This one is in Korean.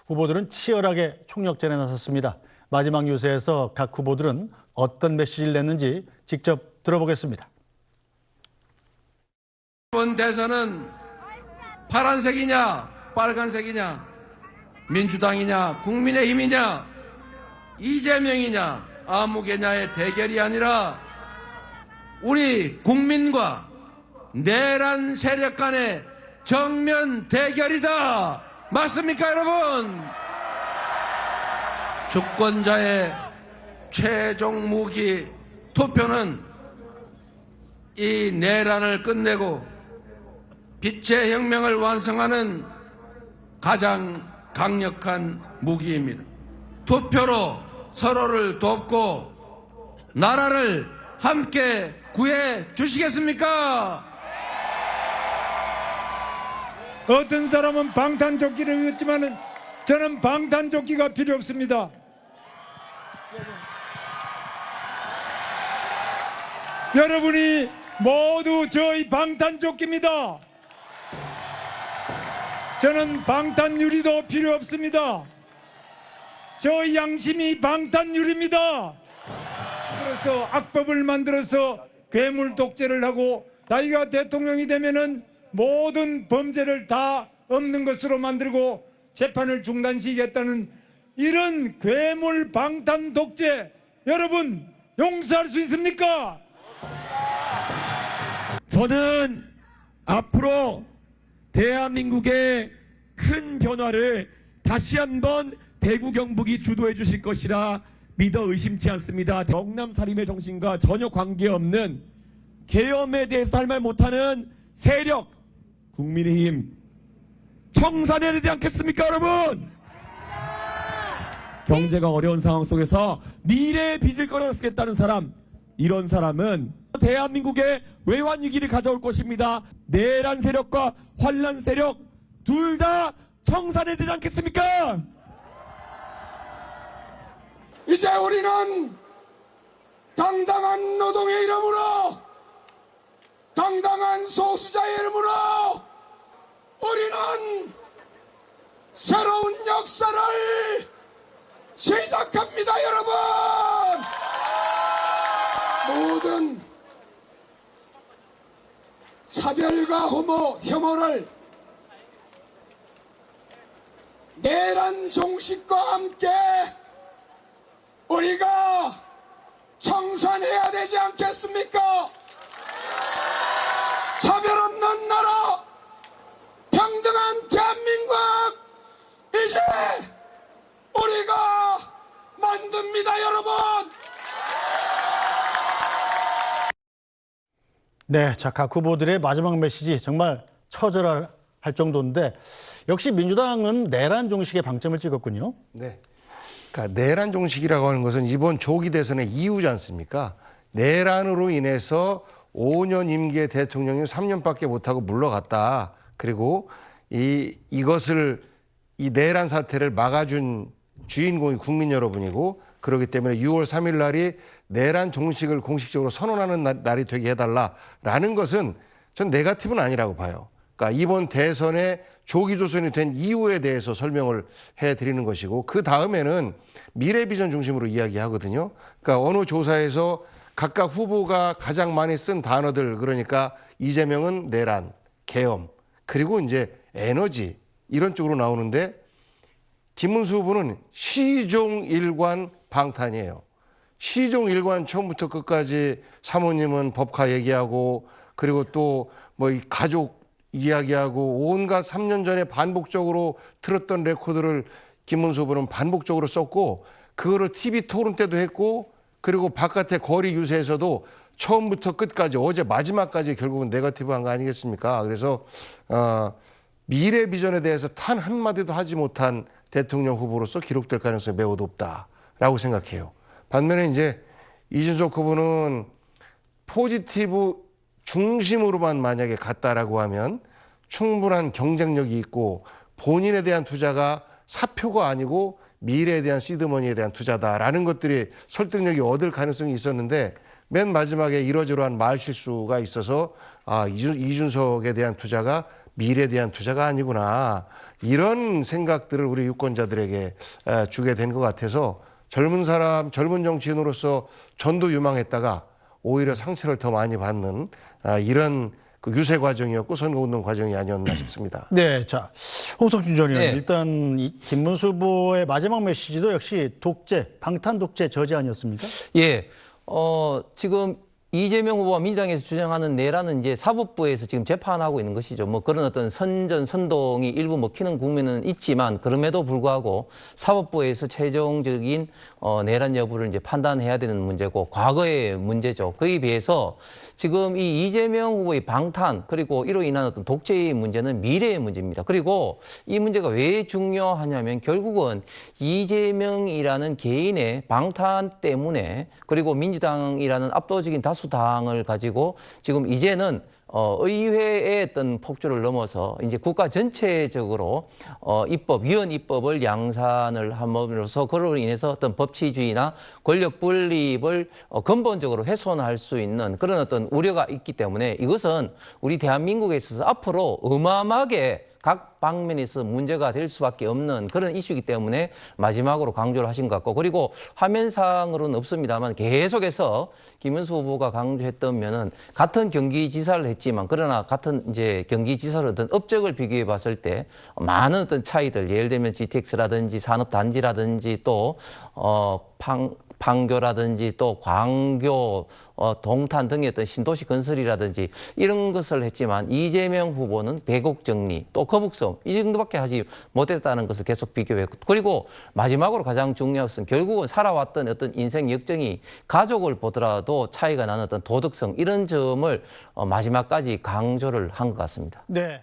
후보들은 치열하게 총력전에 나섰습니다. 마지막 유세에서 각 후보들은 어떤 메시지를 냈는지 직접 들어보겠습니다. 이번 대선은 파란색이냐 빨간색이냐 민주당이냐 국민의힘이냐 이재명이냐 아무개냐의 대결이 아니라 우리 국민과 내란 세력 간의 정면 대결이다. 맞습니까, 여러분? 주권자의 최종 무기 투표는 이 내란을 끝내고 빛의 혁명을 완성하는 가장 강력한 무기입니다. 투표로 서로를 돕고 나라를 함께 구해 주시겠습니까? 어떤 사람은 방탄조끼를 입었지만 저는 방탄조끼가 필요 없습니다. 여러분이 모두 저희 방탄조끼입니다. 저는 방탄유리도 필요 없습니다. 저 양심이 방탄유리입니다. 그래서 악법을 만들어서 괴물 독재를 하고 자기가 대통령이 되면은 모든 범죄를 다 없는 것으로 만들고 재판을 중단시키겠다는 이런 괴물 방탄 독재 여러분 용서할 수 있습니까? 저는 앞으로 대한민국의 큰 변화를 다시 한번 대구 경북이 주도해 주실 것이라 믿어 의심치 않습니다. 영남살인의 정신과 전혀 관계없는 계엄에 대해서 할 말 못하는 세력 국민의힘 청산해야 되지 않겠습니까, 여러분? 경제가 어려운 상황 속에서 미래의 빚을 끌어쓰겠다는 사람, 이런 사람은 대한민국의 외환 위기를 가져올 것입니다. 내란 세력과 환란 세력 둘 다 청산해야 되지 않겠습니까? 이제 우리는 당당한 노동의 이름으로, 당당한 소수자의 이름으로 우리는 새로운 역사를 시작합니다, 여러분! 모든 차별과 혐오를 내란 종식과 함께 우리가 청산해야 되지 않겠습니까? 차별 없는 나라, 평등한 대한민국, 이제 우리가 만듭니다, 여러분! 네, 자, 각 후보들의 마지막 메시지 정말 처절할 정도인데 역시 민주당은 내란 종식에 방점을 찍었군요. 네. 그러니까 내란 종식이라고 하는 것은 이번 조기 대선의 이유지 않습니까? 내란으로 인해서 5년 임기의 대통령이 3년밖에 못하고 물러갔다. 그리고 이것을 이 내란 사태를 막아준 주인공이 국민 여러분이고 그렇기 때문에 6월 3일 날이 내란 종식을 공식적으로 선언하는 날이 되게 해달라라는 것은 전 네거티브는 아니라고 봐요. 그러니까 이번 대선에 조기 조선이 된 이유에 대해서 설명을 해드리는 것이고 그 다음에는 미래 비전 중심으로 이야기하거든요. 그러니까 어느 조사에서 각각 후보가 가장 많이 쓴 단어들 그러니까 이재명은 내란, 계엄, 그리고 이제 에너지 이런 쪽으로 나오는데 김문수 후보는 시종일관 방탄이에요. 시종일관 처음부터 끝까지 사모님은 법카 얘기하고 그리고 또 뭐 이 가족 이야기하고 온갖 3년 전에 반복적으로 틀었던 레코드를 김문수 후보는 반복적으로 썼고 그거를 TV 토론 때도 했고 그리고 바깥에 거리 유세에서도 처음부터 끝까지 어제 마지막까지 결국은 네거티브한 거 아니겠습니까? 그래서 미래 비전에 대해서 단 한마디도 하지 못한 대통령 후보로서 기록될 가능성이 매우 높다라고 생각해요. 반면에 이제 이준석 후보는 포지티브 중심으로만 만약에 갔다라고 하면 충분한 경쟁력이 있고 본인에 대한 투자가 사표가 아니고 미래에 대한 시드머니에 대한 투자다라는 것들이 설득력이 얻을 가능성이 있었는데 맨 마지막에 이러저러한 말 실수가 있어서 이준석에 대한 투자가 미래에 대한 투자가 아니구나. 이런 생각들을 우리 유권자들에게 주게 된 것 같아서 젊은 사람, 젊은 정치인으로서 전도 유망했다가 오히려 상처를 더 많이 받는 이런 그 유세 과정이었고 선거운동 과정이 아니었나 싶습니다. 네, 자 홍석준 전 의원 네. 일단 이 김문수 후보의 마지막 메시지도 역시 독재, 방탄 독재 저지 아니었습니까? 예, 지금 이재명 후보와 민주당에서 주장하는 내란은 이제 사법부에서 지금 재판하고 있는 것이죠. 뭐 그런 어떤 선전, 선동이 일부 먹히는 국면은 있지만 그럼에도 불구하고 사법부에서 최종적인 내란 여부를 이제 판단해야 되는 문제고 과거의 문제죠. 그에 비해서 지금 이 이재명 후보의 방탄 그리고 이로 인한 어떤 독재의 문제는 미래의 문제입니다. 그리고 이 문제가 왜 중요하냐면 결국은 이재명이라는 개인의 방탄 때문에 그리고 민주당이라는 압도적인 다수당을 가지고 지금 이제는 의회의 어떤 폭주를 넘어서 이제 국가 전체적으로 위헌 입법을 양산을 함으로써 그로 인해서 어떤 법치주의나 권력 분립을 근본적으로 훼손할 수 있는 그런 어떤 우려가 있기 때문에 이것은 우리 대한민국에 있어서 앞으로 어마어마하게 각 방면에서 문제가 될 수밖에 없는 그런 이슈이기 때문에 마지막으로 강조를 하신 것 같고 그리고 화면상으로는 없습니다만 계속해서 김문수 후보가 강조했던 면은 같은 경기지사를 했지만 그러나 같은 이제 경기지사로 어떤 업적을 비교해 봤을 때 많은 어떤 차이들 예를 들면 GTX라든지 산업단지라든지 또 판교라든지 또 광교, 동탄 등의 어떤 신도시 건설이라든지 이런 것을 했지만 이재명 후보는 대곡 정리, 또 거북성 이 정도밖에 하지 못했다는 것을 계속 비교했고 그리고 마지막으로 가장 중요한 것은 결국은 살아왔던 어떤 인생 역정이 가족을 보더라도 차이가 나는 어떤 도덕성 이런 점을 마지막까지 강조를 한 것 같습니다. 네.